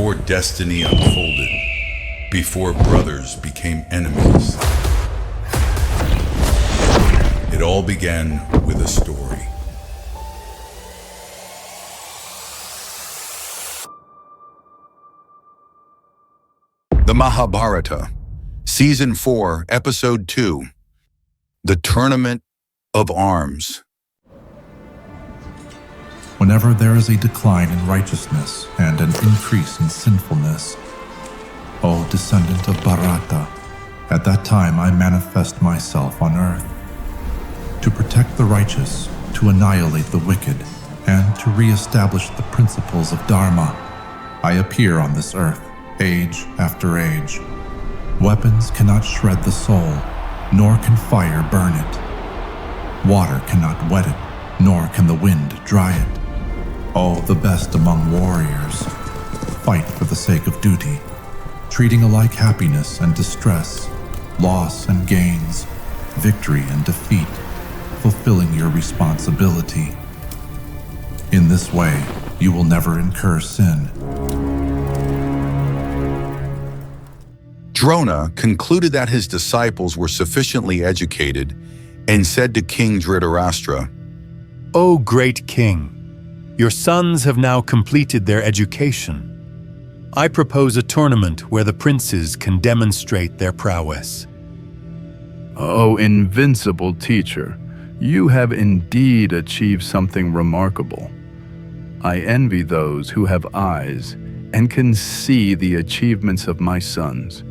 before destiny unfolded, before brothers became enemies. It all began with a story. The Mahabharata, Season 4, Episode 2, The Tournament of Arms. Whenever there is a decline in righteousness and an increase in sinfulness, O descendant of Bharata, at that time I manifest myself on earth, to protect the righteous, to annihilate the wicked, and to re-establish the principles of Dharma. I appear on this earth, age after age. Weapons cannot shred the soul, nor can fire burn it. Water cannot wet it, nor can the wind dry it. Oh, the best among warriors, fight for the sake of duty, treating alike happiness and distress, loss and gains, victory and defeat, fulfilling your responsibility. In this way, you will never incur sin. Drona concluded that his disciples were sufficiently educated and said to King Dhritarashtra, "O great king, your sons have now completed their education. I propose a tournament where the princes can demonstrate their prowess." O invincible teacher, you have indeed achieved something remarkable. I envy those who have eyes and can see the achievements of my sons.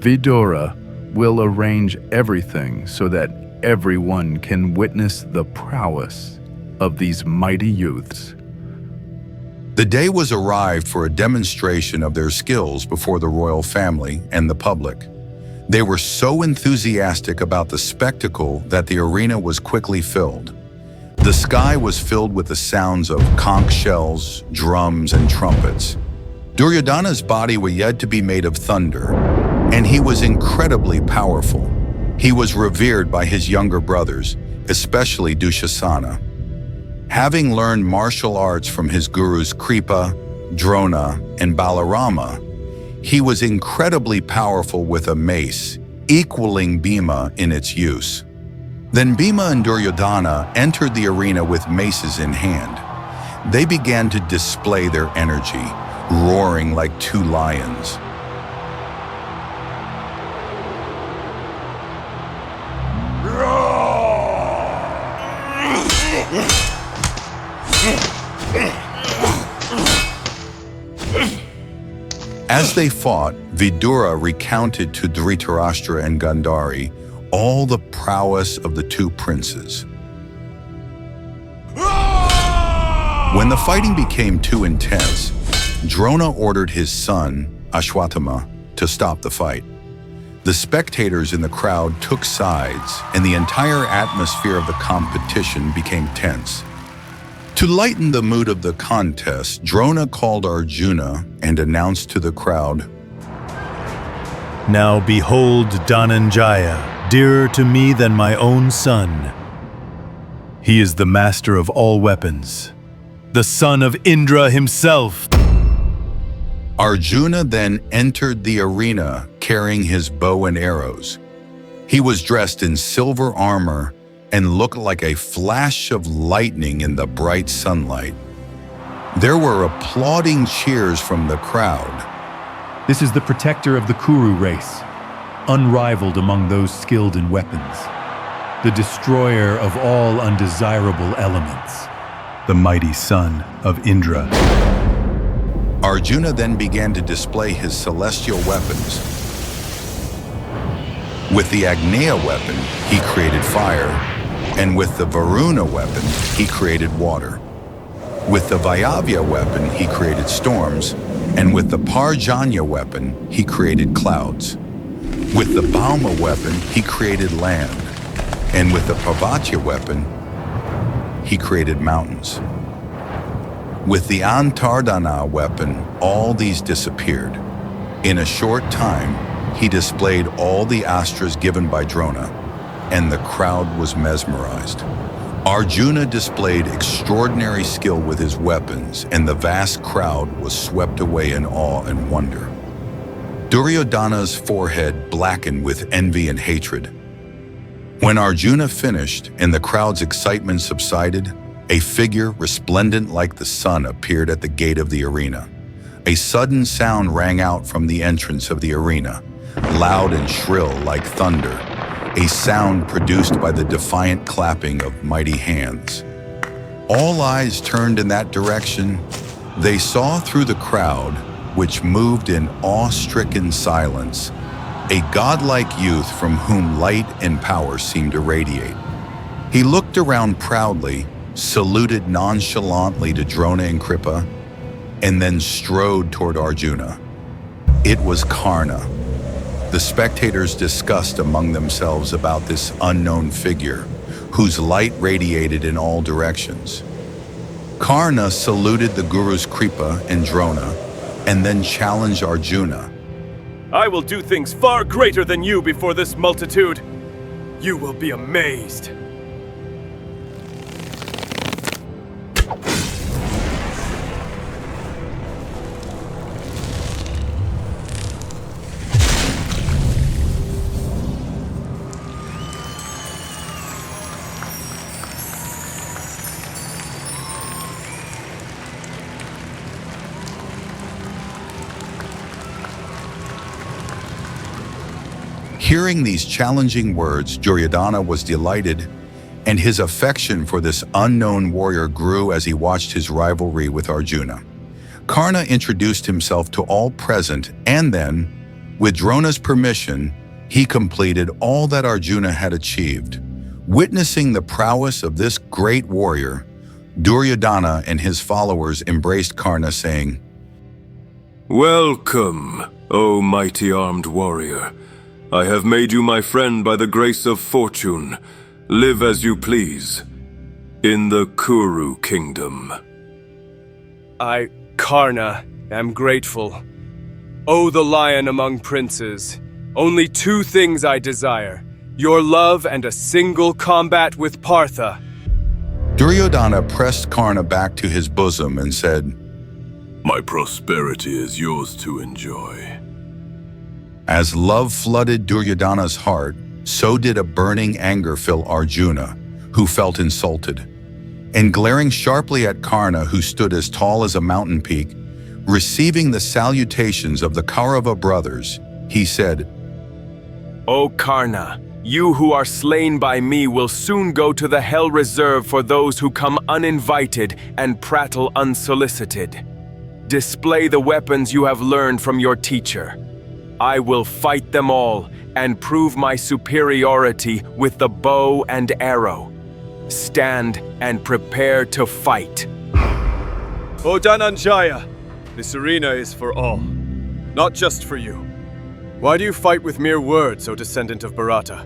Vidura will arrange everything so that everyone can witness the prowess of these mighty youths. The day was arrived for a demonstration of their skills before the royal family and the public. They were so enthusiastic about the spectacle that the arena was quickly filled. The sky was filled with the sounds of conch shells, drums, and trumpets. Duryodhana's body was yet to be made of thunder, and he was incredibly powerful. He was revered by his younger brothers, especially Dushasana. Having learned martial arts from his gurus Kripa, Drona, and Balarama, he was incredibly powerful with a mace, equaling Bhima in its use. Then Bhima and Duryodhana entered the arena with maces in hand. They began to display their energy, roaring like two lions. As they fought, Vidura recounted to Dhritarashtra and Gandhari all the prowess of the two princes. When the fighting became too intense, Drona ordered his son, Ashwatthama, to stop the fight. The spectators in the crowd took sides, and the entire atmosphere of the competition became tense. To lighten the mood of the contest, Drona called Arjuna and announced to the crowd, "Now behold Dhananjaya, dearer to me than my own son. He is the master of all weapons, the son of Indra himself." Arjuna then entered the arena carrying his bow and arrows. He was dressed in silver armor and looked like a flash of lightning in the bright sunlight. There were applauding cheers from the crowd. This is the protector of the Kuru race, unrivaled among those skilled in weapons, the destroyer of all undesirable elements, the mighty son of Indra. Arjuna then began to display his celestial weapons. With the Agneya weapon, he created fire, and with the Varuna weapon, he created water. With the Vayavya weapon, he created storms, and with the Parjanya weapon, he created clouds. With the Bauma weapon, he created land, and with the Parvatya weapon, he created mountains. With the Antardana weapon, all these disappeared. In a short time, he displayed all the astras given by Drona, and the crowd was mesmerized. Arjuna displayed extraordinary skill with his weapons, and the vast crowd was swept away in awe and wonder. Duryodhana's forehead blackened with envy and hatred. When Arjuna finished and the crowd's excitement subsided, a figure resplendent like the sun appeared at the gate of the arena. A sudden sound rang out from the entrance of the arena, loud and shrill like thunder, a sound produced by the defiant clapping of mighty hands. All eyes turned in that direction. They saw through the crowd, which moved in awe-stricken silence, a godlike youth from whom light and power seemed to radiate. He looked around proudly, saluted nonchalantly to Drona and Kripa, and then strode toward Arjuna. It was Karna. The spectators discussed among themselves about this unknown figure, whose light radiated in all directions. Karna saluted the Gurus Kripa and Drona, and then challenged Arjuna. I will do things far greater than you before this multitude. You will be amazed. Hearing these challenging words, Duryodhana was delighted, and his affection for this unknown warrior grew as he watched his rivalry with Arjuna. Karna introduced himself to all present, and then, with Drona's permission, he completed all that Arjuna had achieved. Witnessing the prowess of this great warrior, Duryodhana and his followers embraced Karna, saying, "Welcome, O mighty armed warrior. I have made you my friend by the grace of fortune. Live as you please in the Kuru kingdom." I, Karna, am grateful. O the lion among princes, only two things I desire: your love and a single combat with Partha. Duryodhana pressed Karna back to his bosom and said, "My prosperity is yours to enjoy." As love flooded Duryodhana's heart, so did a burning anger fill Arjuna, who felt insulted. And glaring sharply at Karna, who stood as tall as a mountain peak, receiving the salutations of the Kaurava brothers, he said, O Karna, you who are slain by me will soon go to the hell reserved for those who come uninvited and prattle unsolicited. Display the weapons you have learned from your teacher. I will fight them all and prove my superiority with the bow and arrow. Stand and prepare to fight. O Dhananjaya, this arena is for all, not just for you. Why do you fight with mere words, O descendant of Bharata?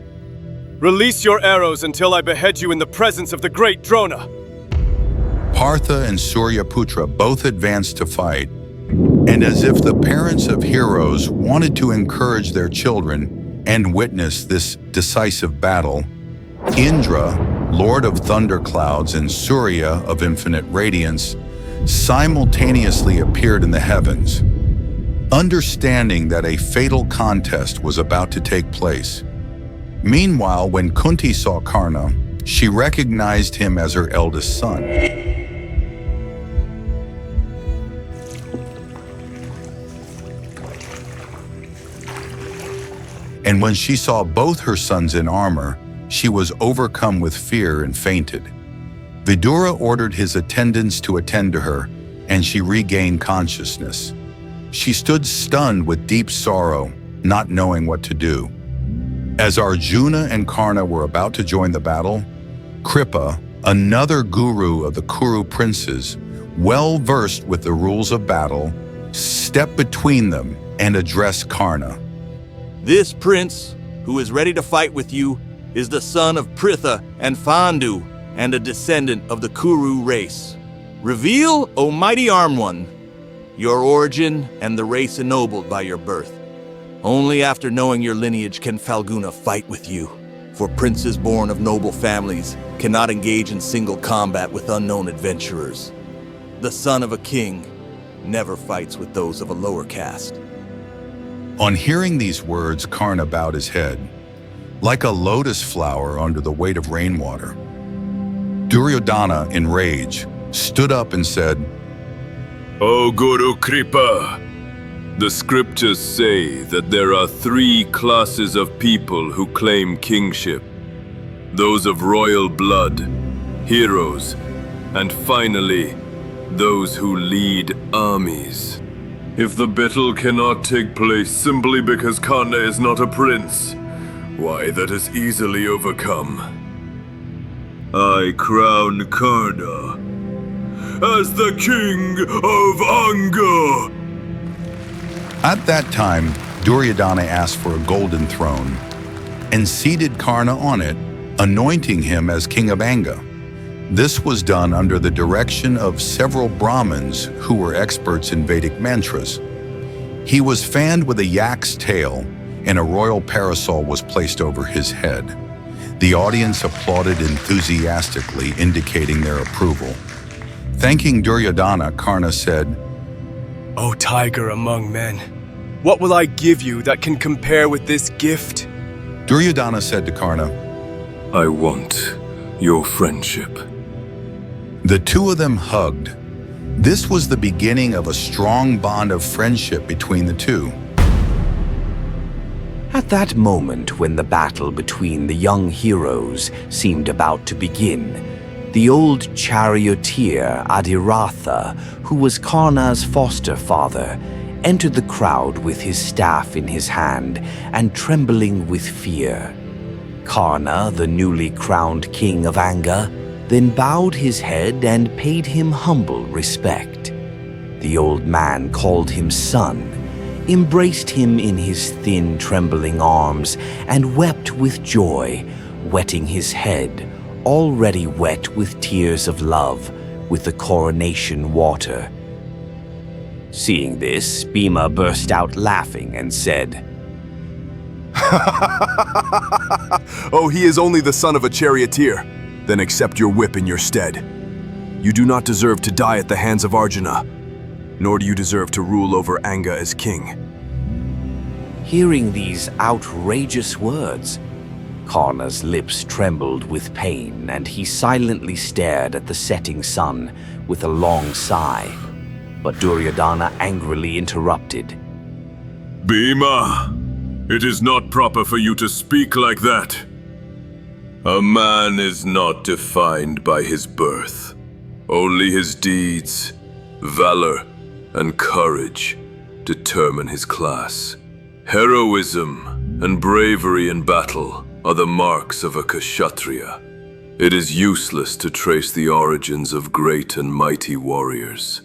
Release your arrows until I behead you in the presence of the great Drona. Partha and Suryaputra both advanced to fight, and as if the parents of heroes wanted to encourage their children and witness this decisive battle, Indra, Lord of thunderclouds, and Surya of infinite radiance, simultaneously appeared in the heavens. Understanding that a fatal contest was about to take place. Meanwhile, when Kunti saw Karna, she recognized him as her eldest son. And when she saw both her sons in armor, she was overcome with fear and fainted. Vidura ordered his attendants to attend to her, and she regained consciousness. She stood stunned with deep sorrow, not knowing what to do. As Arjuna and Karna were about to join the battle, Kripa, another guru of the Kuru princes, well versed with the rules of battle, stepped between them and addressed Karna. This prince, who is ready to fight with you, is the son of Pritha and Fandu, and a descendant of the Kuru race. Reveal, O mighty armed one, your origin and the race ennobled by your birth. Only after knowing your lineage can Falguna fight with you, for princes born of noble families cannot engage in single combat with unknown adventurers. The son of a king never fights with those of a lower caste. On hearing these words, Karna bowed his head, like a lotus flower under the weight of rainwater. Duryodhana, in rage, stood up and said, O Guru Kripa, the scriptures say that there are 3 classes of people who claim kingship. Those of royal blood, heroes, and finally, those who lead armies. If the battle cannot take place simply because Karna is not a prince, why, that is easily overcome. I crown Karna as the king of Anga. At that time, Duryodhana asked for a golden throne and seated Karna on it, anointing him as king of Anga. This was done under the direction of several Brahmins who were experts in Vedic mantras. He was fanned with a yak's tail, and a royal parasol was placed over his head. The audience applauded enthusiastically, indicating their approval. Thanking Duryodhana, Karna said, O tiger among men, what will I give you that can compare with this gift? Duryodhana said to Karna, I want your friendship. The two of them hugged. This was the beginning of a strong bond of friendship between the two. At that moment when the battle between the young heroes seemed about to begin, the old charioteer Adiratha, who was Karna's foster father, entered the crowd with his staff in his hand and trembling with fear. Karna, the newly crowned king of Anga, then bowed his head and paid him humble respect. The old man called him son, embraced him in his thin, trembling arms, and wept with joy, wetting his head, already wet with tears of love, with the coronation water. Seeing this, Bhima burst out laughing and said, Oh, he is only the son of a charioteer. Then accept your whip in your stead. You do not deserve to die at the hands of Arjuna, nor do you deserve to rule over Anga as king. Hearing these outrageous words, Karna's lips trembled with pain, and he silently stared at the setting sun with a long sigh. But Duryodhana angrily interrupted. Bhima, it is not proper for you to speak like that. A man is not defined by his birth. Only his deeds, valor, and courage determine his class. Heroism and bravery in battle are the marks of a Kshatriya. It is useless to trace the origins of great and mighty warriors.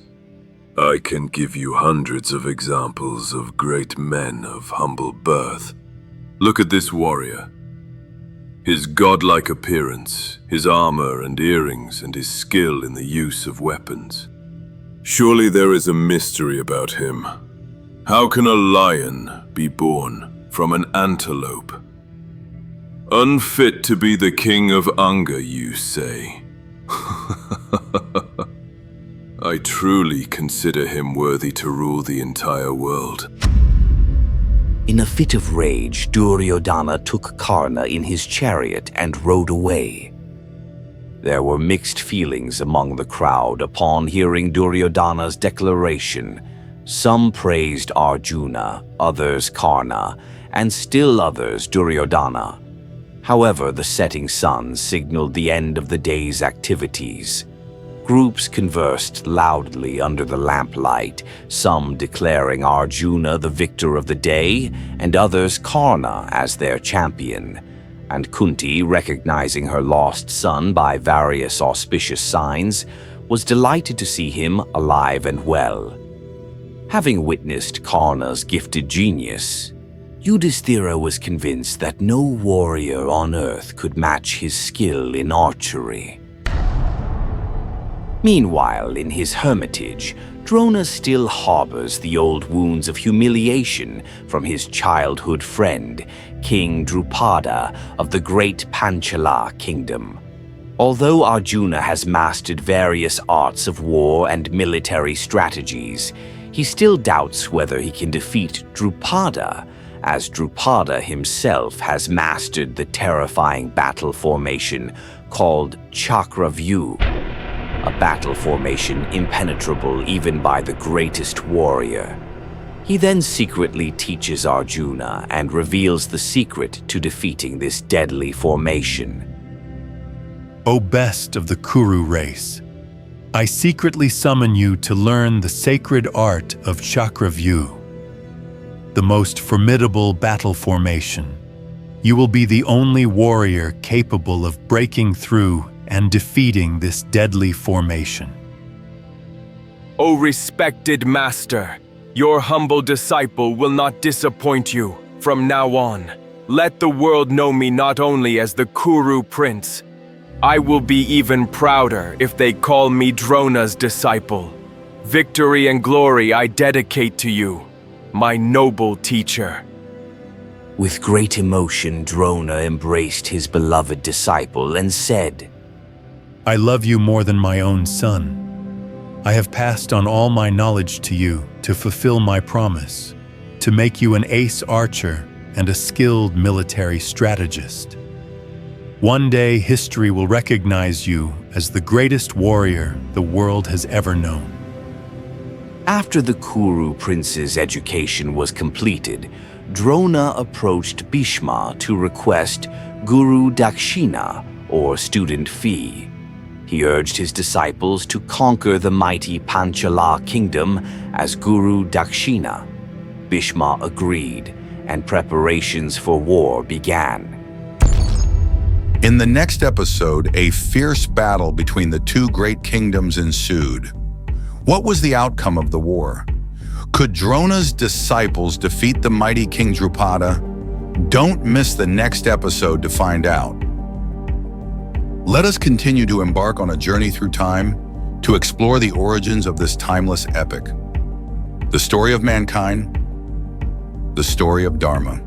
I can give you hundreds of examples of great men of humble birth. Look at this warrior. His godlike appearance, his armor and earrings, and his skill in the use of weapons. Surely there is a mystery about him. How can a lion be born from an antelope? Unfit to be the king of Anga, you say? I truly consider him worthy to rule the entire world. In a fit of rage, Duryodhana took Karna in his chariot and rode away. There were mixed feelings among the crowd upon hearing Duryodhana's declaration. Some praised Arjuna, others Karna, and still others Duryodhana. However, the setting sun signaled the end of the day's activities. Groups conversed loudly under the lamplight, some declaring Arjuna the victor of the day, and others Karna as their champion. And Kunti, recognizing her lost son by various auspicious signs, was delighted to see him alive and well. Having witnessed Karna's gifted genius, Yudhishthira was convinced that no warrior on earth could match his skill in archery. Meanwhile, in his hermitage, Drona still harbors the old wounds of humiliation from his childhood friend, King Drupada of the great Panchala kingdom. Although Arjuna has mastered various arts of war and military strategies, he still doubts whether he can defeat Drupada, as Drupada himself has mastered the terrifying battle formation called Chakravyu, a battle formation impenetrable even by the greatest warrior. He then secretly teaches Arjuna and reveals the secret to defeating this deadly formation. O best of the Kuru race, I secretly summon you to learn the sacred art of Chakravyu, the most formidable battle formation. You will be the only warrior capable of breaking through and defeating this deadly formation. O respected master, your humble disciple will not disappoint you from now on. Let the world know me not only as the Kuru prince. I will be even prouder if they call me Drona's disciple. Victory and glory I dedicate to you, my noble teacher. With great emotion, Drona embraced his beloved disciple and said, I love you more than my own son. I have passed on all my knowledge to you to fulfill my promise, to make you an ace archer and a skilled military strategist. One day, history will recognize you as the greatest warrior the world has ever known. After the Kuru prince's education was completed, Drona approached Bhishma to request Guru Dakshina, or student fee. He urged his disciples to conquer the mighty Panchala kingdom as Guru Dakshina. Bhishma agreed, and preparations for war began. In the next episode, a fierce battle between the two great kingdoms ensued. What was the outcome of the war? Could Drona's disciples defeat the mighty King Drupada? Don't miss the next episode to find out. Let us continue to embark on a journey through time to explore the origins of this timeless epic. The story of mankind, the story of Dharma.